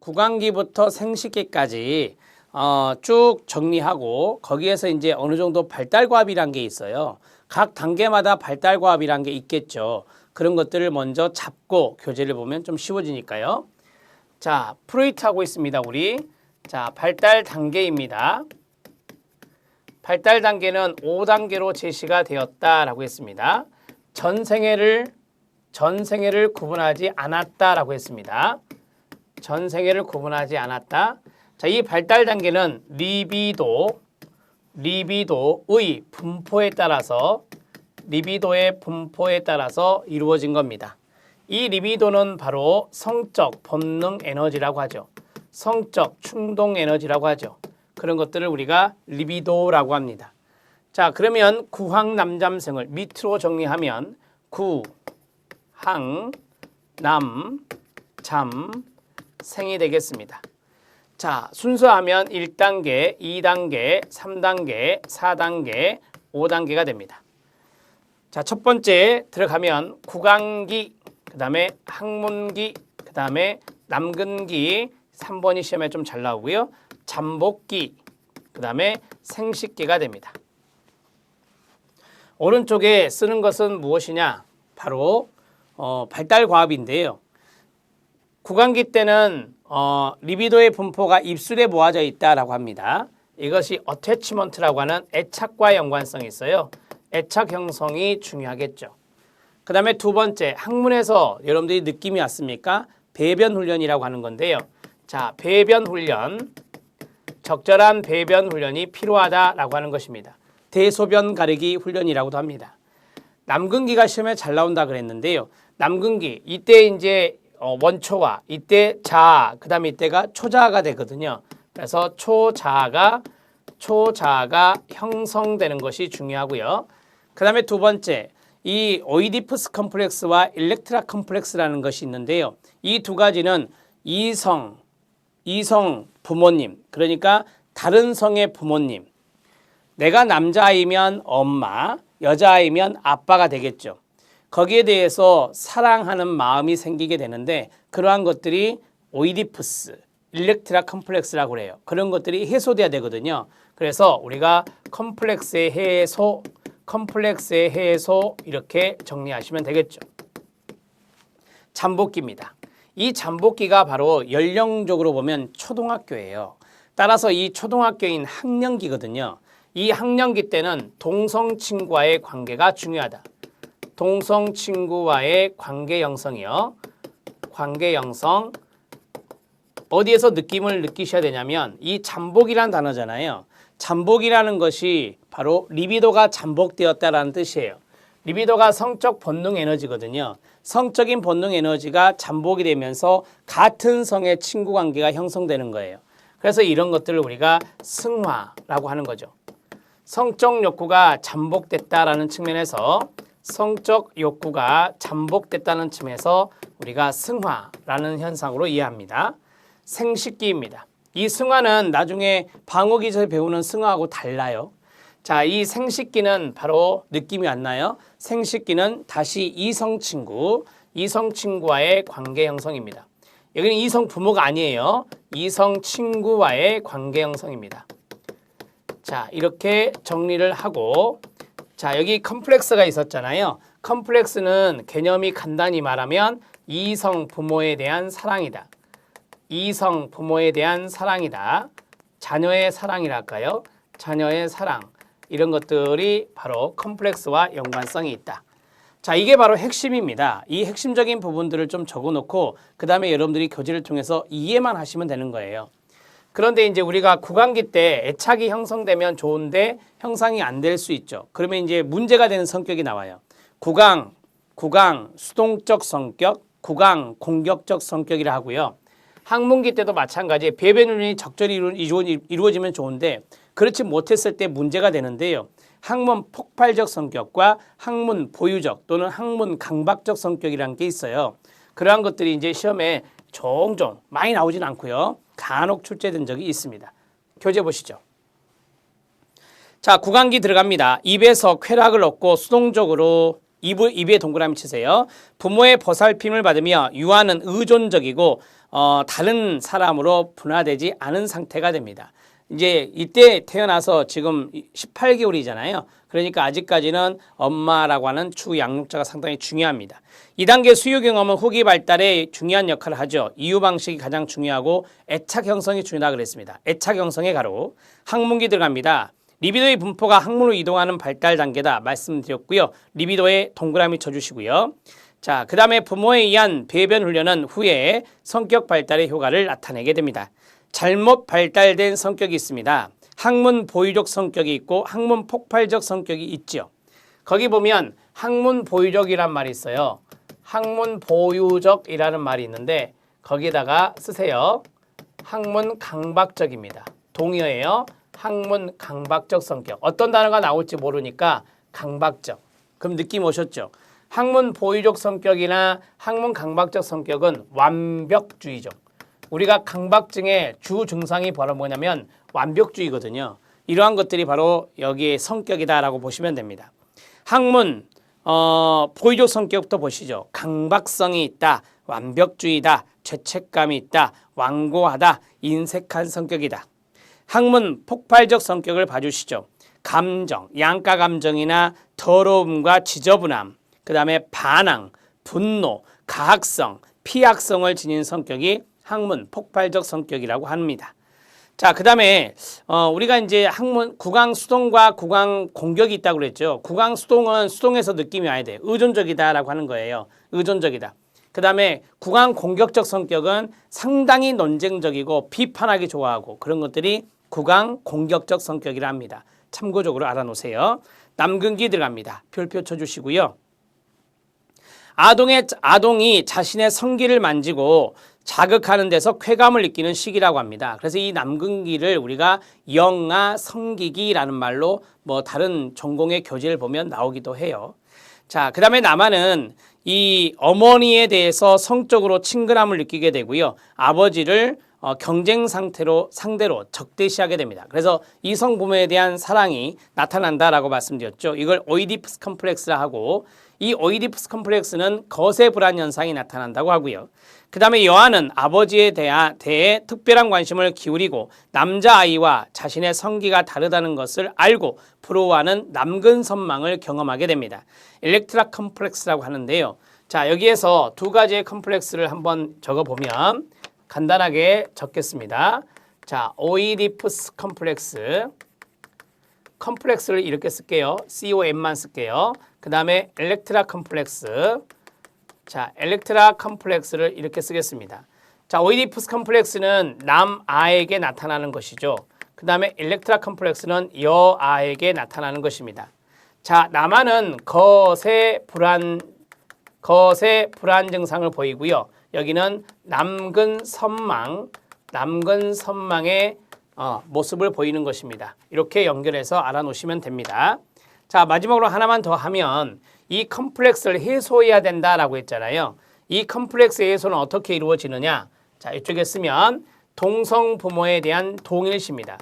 구강기부터 생식기까지 쭉 정리하고 거기에서 이제 어느 정도 발달과합이란 게 있어요. 각 단계마다 발달과합이란 게 있겠죠. 그런 것들을 먼저 잡고 교재를 보면 좀 쉬워지니까요. 자, 프로이트 하고 있습니다, 우리. 자, 발달 단계입니다. 발달 단계는 5단계로 제시가 되었다라고 했습니다. 전생애를 구분하지 않았다라고 했습니다. 전생애를 구분하지 않았다. 자, 이 발달 단계는 리비도의 분포에 따라서 이루어진 겁니다. 이 리비도는 바로 성적 본능 에너지라고 하죠. 성적 충동 에너지라고 하죠. 그런 것들을 우리가 리비도라고 합니다. 자, 그러면 구황남잠생을 밑으로 정리하면 구황남잠생이 되겠습니다. 자, 순서하면 1단계, 2단계, 3단계, 4단계, 5단계가 됩니다. 자, 첫 번째 들어가면 구강기, 그 다음에 항문기, 그 다음에 남근기, 3번이 시험에 좀 잘 나오고요. 잠복기, 그 다음에 생식기가 됩니다. 오른쪽에 쓰는 것은 무엇이냐? 바로 발달과합인데요. 구강기 때는 리비도의 분포가 입술에 모아져 있다라고 합니다. 이것이 어태치먼트라고 하는 애착과 연관성이 있어요. 애착 형성이 중요하겠죠. 그 다음에 두 번째, 항문에서 여러분들이 느낌이 왔습니까? 배변 훈련이라고 하는 건데요. 자, 배변 훈련, 적절한 배변 훈련이 필요하다라고 하는 것입니다. 대소변 가리기 훈련이라고도 합니다. 남근기가 시험에 잘 나온다 그랬는데요. 남근기, 이때 이제 원초와 이때 자아, 그 다음에 이때가 초자아가 되거든요. 그래서 초자아가 형성되는 것이 중요하고요. 그 다음에 두 번째, 이 오이디푸스 컴플렉스와 일렉트라 컴플렉스라는 것이 있는데요. 이 두 가지는 이성 부모님, 그러니까 다른 성의 부모님, 내가 남자아이면 엄마, 여자아이면 아빠가 되겠죠. 거기에 대해서 사랑하는 마음이 생기게 되는데 그러한 것들이 오이디푸스, 일렉트라 컴플렉스라고 그래요. 그런 것들이 해소돼야 되거든요. 그래서 우리가 컴플렉스의 해소 이렇게 정리하시면 되겠죠. 잠복기입니다. 이 잠복기가 바로 연령적으로 보면 초등학교예요. 따라서 이 초등학교인 학년기거든요. 이 학년기 때는 동성 친구와의 관계가 중요하다. 동성 친구와의 관계 형성이요. 관계 형성. 어디에서 느낌을 느끼셔야 되냐면 이 잠복이라는 단어잖아요. 잠복이라는 것이 바로 리비도가 잠복되었다라는 뜻이에요. 리비도가 성적 본능 에너지거든요. 성적인 본능 에너지가 잠복이 되면서 같은 성의 친구 관계가 형성되는 거예요. 그래서 이런 것들을 우리가 승화라고 하는 거죠. 성적 욕구가 잠복됐다라는 측면에서 우리가 승화라는 현상으로 이해합니다. 생식기입니다. 이 승화는 나중에 방어기에서 배우는 승화하고 달라요. 자, 이 생식기는 바로 느낌이 왔나요? 생식기는 다시 이성친구와의 관계 형성입니다. 여기는 이성 부모가 아니에요. 이성 친구와의 관계 형성입니다. 자, 이렇게 정리를 하고, 자, 여기 컴플렉스가 있었잖아요. 컴플렉스는 개념이 간단히 말하면 이성 부모에 대한 사랑이다. 이성 부모에 대한 사랑이다. 자녀의 사랑이랄까요? 자녀의 사랑. 이런 것들이 바로 컴플렉스와 연관성이 있다. 자, 이게 바로 핵심입니다. 이 핵심적인 부분들을 좀 적어놓고 그 다음에 여러분들이 교재를 통해서 이해만 하시면 되는 거예요. 그런데 이제 우리가 구강기 때 애착이 형성되면 좋은데 형성이 안 될 수 있죠. 그러면 이제 문제가 되는 성격이 나와요. 구강 수동적 성격, 구강 공격적 성격이라 하고요. 항문기 때도 마찬가지에 배변 훈련이 적절히 이루어지면 좋은데 그렇지 못했을 때 문제가 되는데요. 항문 폭발적 성격과 항문 보유적 또는 항문 강박적 성격이라는 게 있어요. 그러한 것들이 이제 시험에 종종 많이 나오진 않고요. 간혹 출제된 적이 있습니다. 교재 보시죠. 자, 구강기 들어갑니다. 입에서 쾌락을 얻고 수동적으로 입에 동그라미 치세요. 부모의 보살핌을 받으며 유아는 의존적이고 다른 사람으로 분화되지 않은 상태가 됩니다. 이제 이때 태어나서 지금 18개월이잖아요. 그러니까 아직까지는 엄마라고 하는 주 양육자가 상당히 중요합니다. 2단계 수유 경험은 후기 발달에 중요한 역할을 하죠. 이유 방식이 가장 중요하고 애착 형성이 중요하다 그랬습니다. 애착 형성의 가로 항문기 들어갑니다. 리비도의 분포가 항문으로 이동하는 발달 단계다 말씀드렸고요. 리비도에 동그라미 쳐주시고요. 자, 그 다음에 부모에 의한 배변 훈련은 후에 성격 발달의 효과를 나타내게 됩니다. 잘못 발달된 성격이 있습니다. 항문 보유적 성격이 있고 항문 폭발적 성격이 있죠. 거기 보면 항문 보유적이란 말이 있어요. 항문 보유적이라는 말이 있는데 거기에다가 쓰세요. 항문 강박적입니다. 동의어예요. 항문 강박적 성격. 어떤 단어가 나올지 모르니까 강박적. 그럼 느낌 오셨죠? 항문 보유적 성격이나 항문 강박적 성격은 완벽주의적. 우리가 강박증의 주 증상이 바로 뭐냐면 완벽주의거든요. 이러한 것들이 바로 여기에 성격이다라고 보시면 됩니다. 항문 보유적 성격부터 보시죠. 강박성이 있다, 완벽주의다, 죄책감이 있다, 완고하다, 인색한 성격이다. 항문 폭발적 성격을 봐주시죠. 감정, 양가 감정이나 더러움과 지저분함, 그 다음에 반항, 분노, 가학성, 피학성을 지닌 성격이 항문 폭발적 성격이라고 합니다. 자, 그 다음에 우리가 이제 항문 구강 수동과 구강 공격이 있다고 그랬죠. 구강 수동은 수동에서 느낌이 와야 돼요. 의존적이다라고 하는 거예요. 의존적이다. 그 다음에 구강 공격적 성격은 상당히 논쟁적이고 비판하기 좋아하고 그런 것들이 구강 공격적 성격이라 합니다. 참고적으로 알아놓으세요. 남근기 들어갑니다. 별표 쳐주시고요. 아동이 자신의 성기를 만지고 자극하는 데서 쾌감을 느끼는 시기라고 합니다. 그래서 이 남근기를 우리가 영아 성기기라는 말로 뭐 다른 전공의 교재를 보면 나오기도 해요. 자, 그 다음에 남아는 이 어머니에 대해서 성적으로 친근함을 느끼게 되고요. 아버지를 경쟁 상대로 적대시하게 됩니다. 그래서 이성 부모에 대한 사랑이 나타난다라고 말씀드렸죠. 이걸 오이디푸스 컴플렉스라 하고 이 오이디푸스 컴플렉스는 거세 불안 현상이 나타난다고 하고요. 그 다음에 여아는 아버지에 대해 특별한 관심을 기울이고 남자아이와 자신의 성기가 다르다는 것을 알고 부러워하는 남근 선망을 경험하게 됩니다. 엘렉트라 컴플렉스라고 하는데요. 자, 여기에서 두 가지의 컴플렉스를 한번 적어보면 간단하게 적겠습니다. 자, 오이디푸스 컴플렉스를 이렇게 쓸게요. COM만 쓸게요. 그 다음에 엘렉트라 컴플렉스. 자, 엘렉트라 컴플렉스를 이렇게 쓰겠습니다. 자, 오이디푸스 컴플렉스는 남아에게 나타나는 것이죠. 그 다음에 엘렉트라 컴플렉스는 여아에게 나타나는 것입니다. 자, 남아는 거세 불안 증상을 보이고요. 여기는 남근 선망의 모습을 보이는 것입니다. 이렇게 연결해서 알아놓으시면 됩니다. 자, 마지막으로 하나만 더 하면 이 컴플렉스를 해소해야 된다라고 했잖아요. 이 컴플렉스 해소는 어떻게 이루어지느냐? 자, 이쪽에 쓰면 동성 부모에 대한 동일시입니다.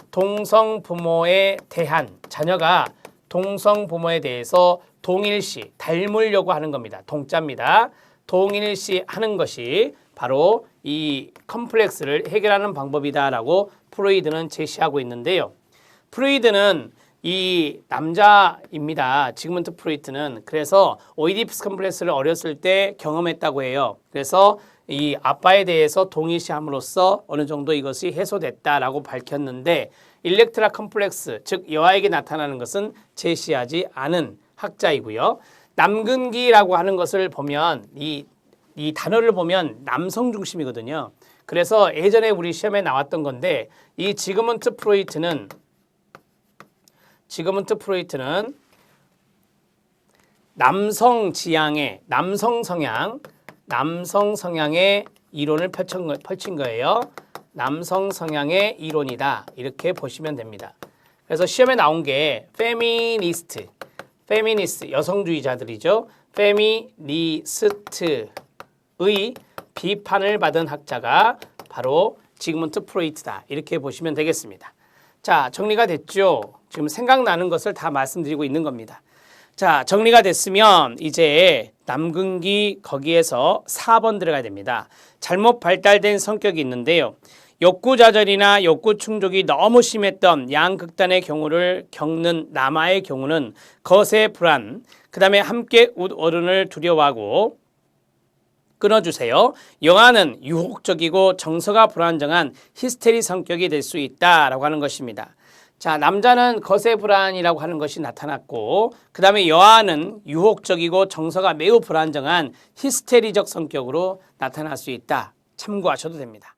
동성 부모에 대한 자녀가 동성 부모에 대해서 동일시, 닮으려고 하는 겁니다. 동자입니다. 동일시 하는 것이 바로 이 컴플렉스를 해결하는 방법이다라고 프로이드는 제시하고 있는데요. 프로이드는 이 남자입니다. 지그문트 프로이트는. 그래서 오이디푸스 컴플렉스를 어렸을 때 경험했다고 해요. 그래서 이 아빠에 대해서 동일시함으로써 어느 정도 이것이 해소됐다라고 밝혔는데 일렉트라 컴플렉스, 즉 여아에게 나타나는 것은 제시하지 않은 학자이고요. 남근기라고 하는 것을 보면 이 단어를 보면 남성 중심이거든요. 그래서 예전에 우리 시험에 나왔던 건데 이 지그문트 프로이트는 남성 지향의 남성 성향의 이론을 펼친 거예요. 남성 성향의 이론이다. 이렇게 보시면 됩니다. 그래서 시험에 나온 게 페미니스트 여성주의자들이죠. 페미니스트의 비판을 받은 학자가 바로 지그문트 프로이트다. 이렇게 보시면 되겠습니다. 자, 정리가 됐죠? 지금 생각나는 것을 다 말씀드리고 있는 겁니다. 자, 정리가 됐으면 이제 남근기 거기에서 4번 들어가야 됩니다. 잘못 발달된 성격이 있는데요. 욕구좌절이나 욕구충족이 너무 심했던 양극단의 경우를 겪는 남아의 경우는 거세 불안, 그 다음에 함께 웃 어른을 두려워하고 끊어주세요. 영아는 유혹적이고 정서가 불안정한 히스테리 성격이 될 수 있다라고 하는 것입니다. 자, 남자는 거세 불안이라고 하는 것이 나타났고 그 다음에 여아는 유혹적이고 정서가 매우 불안정한 히스테리적 성격으로 나타날 수 있다. 참고하셔도 됩니다.